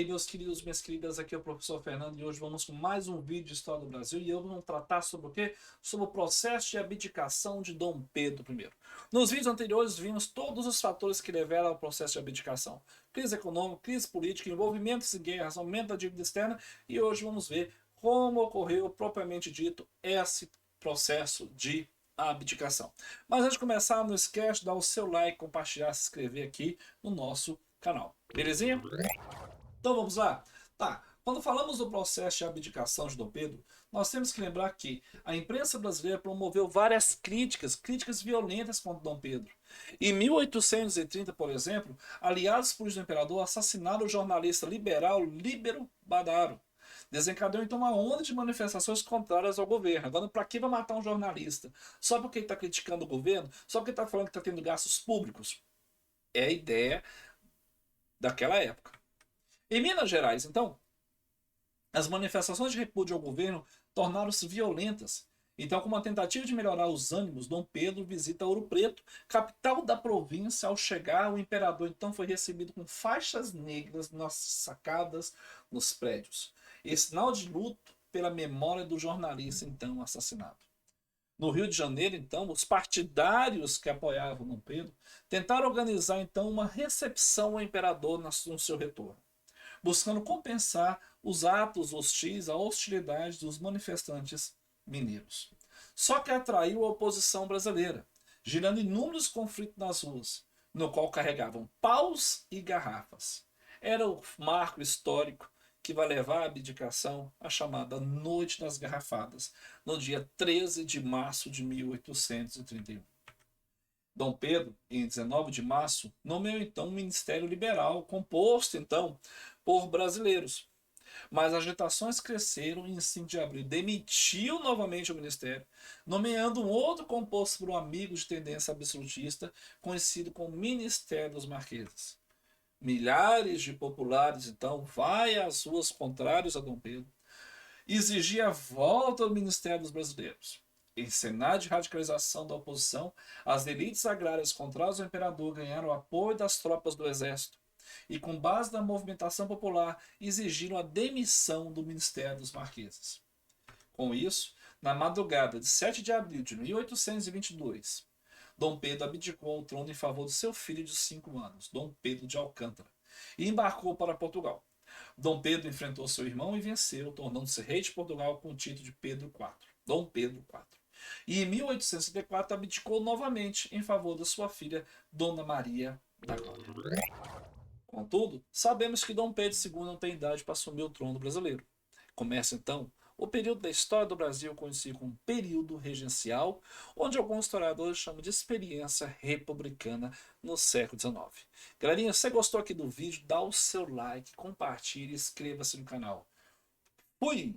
aí, meus queridos, minhas queridas, aqui é o professor Fernando e hoje vamos com mais um vídeo de História do Brasil e eu vou tratar sobre o quê? Sobre o processo de abdicação de Dom Pedro I. Nos vídeos anteriores vimos todos os fatores que levaram ao processo de abdicação. Crise econômica, crise política, envolvimentos em guerras, aumento da dívida externa e hoje vamos ver como ocorreu propriamente dito esse processo de abdicação. Mas antes de começar, não esquece de dar o seu like, compartilhar, se inscrever aqui no nosso canal. Belezinha? Então vamos lá? Tá. Quando falamos do processo de abdicação de Dom Pedro, nós temos que lembrar que a imprensa brasileira promoveu várias críticas violentas contra Dom Pedro. Em 1830, por exemplo, aliados políticos do imperador assassinaram o jornalista liberal Líbero Badaro. Desencadeou então uma onda de manifestações contrárias ao governo. Agora, para que vai matar um jornalista? Só porque ele está criticando o governo? Só porque está falando que está tendo gastos públicos? É a ideia daquela época. Em Minas Gerais, então, as manifestações de repúdio ao governo tornaram-se violentas. Então, com uma tentativa de melhorar os ânimos, Dom Pedro visita Ouro Preto, capital da província. Ao chegar, o imperador então foi recebido com faixas negras nas sacadas nos prédios, em sinal de luto pela memória do jornalista então assassinado. No Rio de Janeiro, então, os partidários que apoiavam Dom Pedro tentaram organizar então uma recepção ao imperador no seu retorno, buscando compensar os atos hostis, a hostilidade dos manifestantes mineiros. Só que atraiu a oposição brasileira, gerando inúmeros conflitos nas ruas, no qual carregavam paus e garrafas. Era o marco histórico que vai levar à abdicação, a chamada Noite das Garrafadas, no dia 13 de março de 1831. Dom Pedro, em 19 de março, nomeou então um ministério liberal, composto então por brasileiros. Mas as agitações cresceram e em 5 de abril demitiu novamente o ministério, nomeando um outro composto por um amigo de tendência absolutista, conhecido como Ministério dos Marqueses. Milhares de populares então vai às ruas contrários a Dom Pedro, exigir a volta do Ministério dos Brasileiros. Em cenário de radicalização da oposição, as elites agrárias contrárias ao imperador ganharam o apoio das tropas do exército e, com base na movimentação popular, exigiram a demissão do Ministério dos Marqueses. Com isso, na madrugada de 7 de abril de 1822, Dom Pedro abdicou ao trono em favor de seu filho de 5 anos, Dom Pedro de Alcântara, e embarcou para Portugal. Dom Pedro enfrentou seu irmão e venceu, tornando-se rei de Portugal com o título de Pedro IV, Dom Pedro IV. E em 1864 abdicou novamente em favor da sua filha, Dona Maria da Glória. Contudo, sabemos que Dom Pedro II não tem idade para assumir o trono brasileiro. Começa então o período da história do Brasil conhecido como período regencial, onde alguns historiadores chamam de experiência republicana no século XIX. Galerinha, se você gostou aqui do vídeo, dá o seu like, compartilhe e inscreva-se no canal. Fui!